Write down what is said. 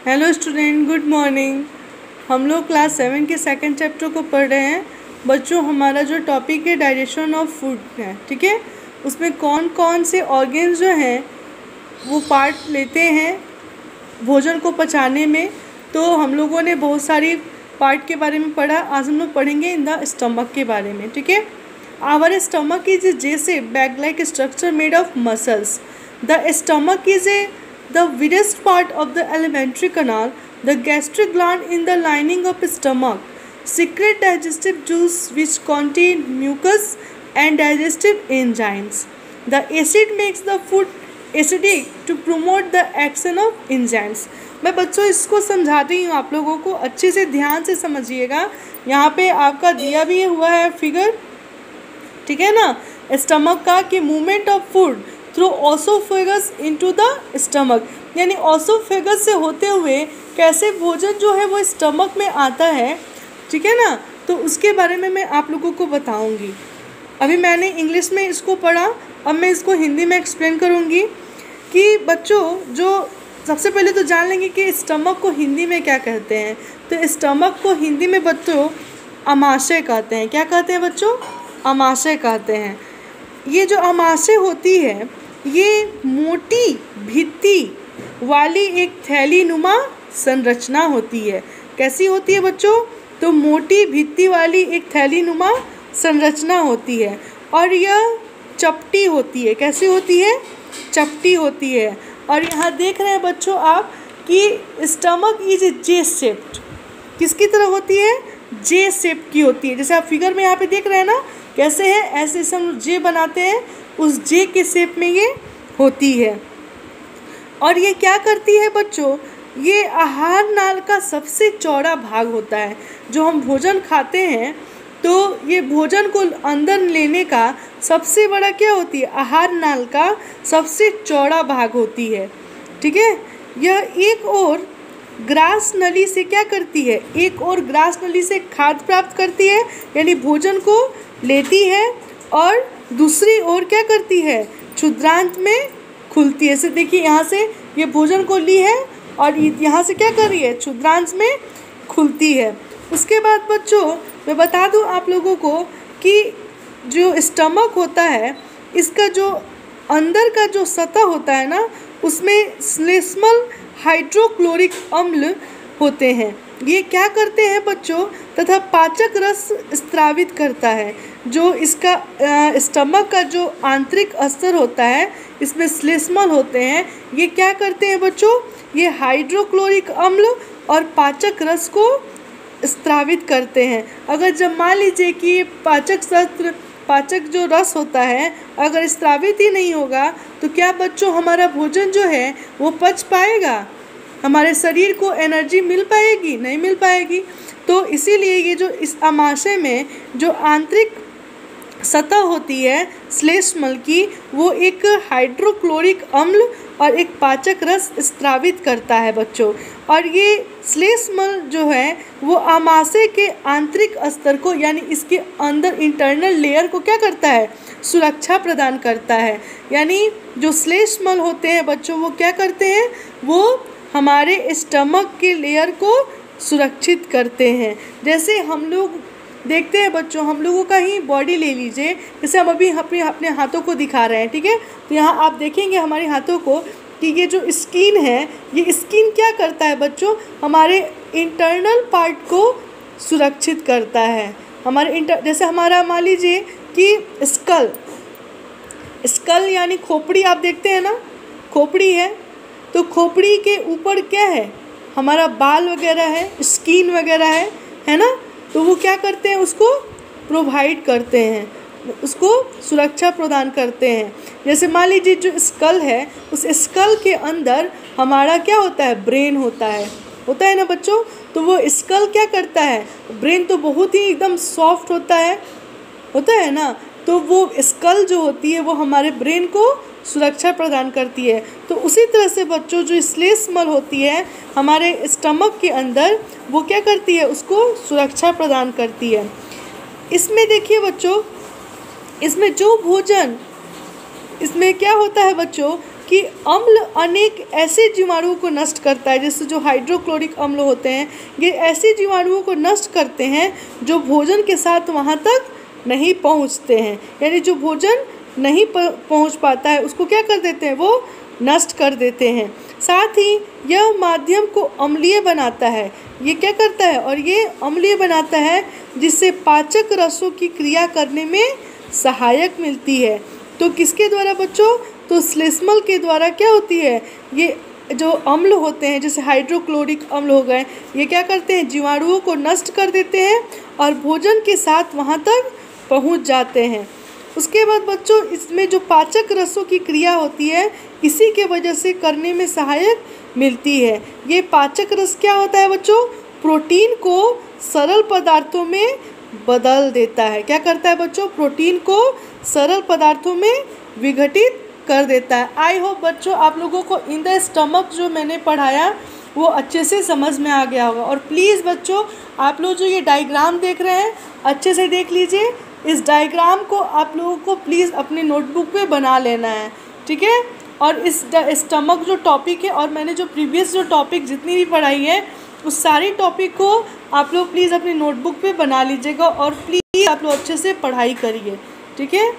Hello student, good morning. हम लोग class 7 के सेकंड चैप्टर को पढ़ रहे हैं। बच्चों, हमारा जो टॉपिक है डाइजेशन ऑफ फूड है, ठीक है। उसमें कौन कौन से ऑर्गेन्स जो हैं वो पार्ट लेते हैं भोजन को पचाने में। तो हम लोगों ने बहुत सारी पार्ट के बारे में पढ़ा। आज हम लोग पढ़ेंगे इन द स्टमक के बारे में, ठीक है। आवर स्टमक इज जैसे bag like structure made of muscles. The stomach is the widest part of the alimentary canal. The gastric gland in the lining of stomach secrete digestive juice which contain mucus and digestive enzymes. The acid makes the food acidic to promote the action of enzymes. मैं बच्चों इसको समझा रही हूँ, आप लोगों को अच्छे से ध्यान से समझिएगा। यहाँ पे आपका दिया भी हुआ है फिगर, ठीक है ना, स्टमक का कि movement of food through oesophagus into the stomach, यानी ऑसोफेगस से होते हुए कैसे भोजन जो है वो स्टमक में आता है, ठीक है ना। तो उसके बारे में मैं आप लोगों को बताऊंगी। अभी मैंने इंग्लिश में इसको पढ़ा, अब मैं इसको हिंदी में एक्सप्लेन करूंगी कि बच्चों जो सबसे पहले तो जान लेंगे कि स्टमक को हिंदी में क्या कहते हैं। तो स्टमक को हिंदी में बच्चों अमाशय कहते हैं। क्या कहते हैं बच्चों? अमाशय कहते हैं। ये जो अमाशय होती है ये मोटी भित्ति वाली एक थैली नुमा संरचना होती है। कैसी होती है बच्चों? तो मोटी भित्ति वाली एक थैली नुमा संरचना होती है और यह चपटी होती है। कैसी होती है? चपटी होती है। और यहाँ देख रहे हैं बच्चों आप कि स्टमक इज जे शेप्ड। किसकी तरह होती है? जे शेप की होती है। जैसे आप फिगर में यहाँ पे देख रहे हैं ना, कैसे है, ऐसे हम जे बनाते हैं, उस जे के शेप में ये होती है। और ये क्या करती है बच्चों? ये आहार नाल का सबसे चौड़ा भाग होता है। जो हम भोजन खाते हैं तो ये भोजन को अंदर लेने का सबसे बड़ा क्या होती है? आहार नाल का सबसे चौड़ा भाग होती है, ठीक है। यह एक और ग्रास नली से क्या करती है? एक और ग्रास नली से खाद्य प्राप्त करती है, यानी भोजन को लेती है, और दूसरी ओर क्या करती है? क्षुद्रांत में खुलती है। जैसे देखिए यहाँ से ये भोजन को ली है और यहाँ से क्या कर रही है? क्षुद्रांत में खुलती है। उसके बाद बच्चों मैं बता दूँ आप लोगों को कि जो स्टमक होता है इसका जो अंदर का जो सतह होता है ना, उसमें श्लेष्मल हाइड्रोक्लोरिक अम्ल होते हैं। ये क्या करते हैं बच्चों? तथा पाचक रस स्त्रावित करता है। जो इसका स्टमक का जो आंतरिक अस्तर होता है इसमें श्लेष्मल होते हैं। ये क्या करते हैं बच्चों? ये हाइड्रोक्लोरिक अम्ल और पाचक रस को स्त्रावित करते हैं। अगर जब मान लीजिए कि पाचक जो रस होता है अगर स्त्रावित ही नहीं होगा तो क्या बच्चों हमारा भोजन जो है वो पच पाएगा? हमारे शरीर को एनर्जी मिल पाएगी? नहीं मिल पाएगी। तो इसीलिए ये जो इस अमाशय में जो आंतरिक सतह होती है श्लेष्मल की, वो एक हाइड्रोक्लोरिक अम्ल और एक पाचक रस स्त्रावित करता है बच्चों। और ये श्लेष्मल जो है वो आमाशय के आंतरिक स्तर को, यानी इसके अंदर इंटरनल लेयर को क्या करता है? सुरक्षा प्रदान करता है। यानी जो श्लेष्मल होते हैं बच्चों वो क्या करते हैं? वो हमारे स्टमक के लेयर को सुरक्षित करते हैं। जैसे हम लोग देखते हैं बच्चों, हम लोगों का ही बॉडी ले लीजिए, जैसे हम अभी अपने हाथों को दिखा रहे हैं, ठीक है। तो यहाँ आप देखेंगे हमारे हाथों को कि ये जो स्किन है, ये स्किन क्या करता है बच्चों? हमारे इंटरनल पार्ट को सुरक्षित करता है। जैसे हमारा मान लीजिए कि स्कल यानी खोपड़ी, आप देखते हैं ना, खोपड़ी है, तो खोपड़ी के ऊपर क्या है? हमारा बाल वगैरह है, स्किन वगैरह है ना। तो वो क्या करते हैं? उसको प्रोवाइड करते हैं, उसको सुरक्षा प्रदान करते हैं। जैसे मान लीजिए जो स्कल है, उस स्कल के अंदर हमारा क्या होता है? ब्रेन होता है ना बच्चों। तो वो स्कल क्या करता है? ब्रेन तो बहुत ही एकदम सॉफ्ट होता है ना। तो वो स्कल जो होती है वो हमारे ब्रेन को सुरक्षा प्रदान करती है। तो उसी तरह से बच्चों जो श्लेष्मल होती है हमारे स्टमक के अंदर, वो क्या करती है? उसको सुरक्षा प्रदान करती है। इसमें देखिए बच्चों, इसमें जो भोजन, इसमें क्या होता है बच्चों कि अम्ल अनेक ऐसे जीवाणुओं को नष्ट करता है, जैसे जो हाइड्रोक्लोरिक अम्ल होते हैं, ये ऐसे जीवाणुओं को नष्ट करते हैं जो भोजन के साथ वहाँ तक नहीं पहुँचते हैं, यानी जो भोजन नहीं पहुँच पाता है उसको क्या कर देते हैं, वो नष्ट कर देते हैं। साथ ही यह माध्यम को अम्लीय बनाता है, ये क्या करता है, और ये अम्लीय बनाता है जिससे पाचक रसों की क्रिया करने में सहायक मिलती है। तो किसके द्वारा बच्चों, तो श्लेष्मल के द्वारा क्या होती है, ये जो अम्ल होते हैं जैसे हाइड्रोक्लोरिक अम्ल हो गए, ये क्या करते हैं, जीवाणुओं को नष्ट कर देते हैं और भोजन के साथ वहाँ तक पहुँच जाते हैं। उसके बाद बच्चों इसमें जो पाचक रसों की क्रिया होती है इसी के वजह से करने में सहायक मिलती है। ये पाचक रस क्या होता है बच्चों, प्रोटीन को सरल पदार्थों में बदल देता है। क्या करता है बच्चों, प्रोटीन को सरल पदार्थों में विघटित कर देता है। आई होप बच्चों आप लोगों को इन द स्टमक जो मैंने पढ़ाया वो अच्छे से समझ में आ गया होगा। और प्लीज़ बच्चों आप लोग जो ये डायग्राम देख रहे हैं अच्छे से देख लीजिए, इस डायग्राम को आप लोगों को प्लीज़ अपने नोटबुक पे बना लेना है, ठीक है। और इस स्टमक जो टॉपिक है और मैंने जो प्रीवियस जो टॉपिक जितनी भी पढ़ाई है उस सारी टॉपिक को आप लोग प्लीज़ अपनी नोटबुक पे बना लीजिएगा और प्लीज़ आप लोग अच्छे से पढ़ाई करिए, ठीक है।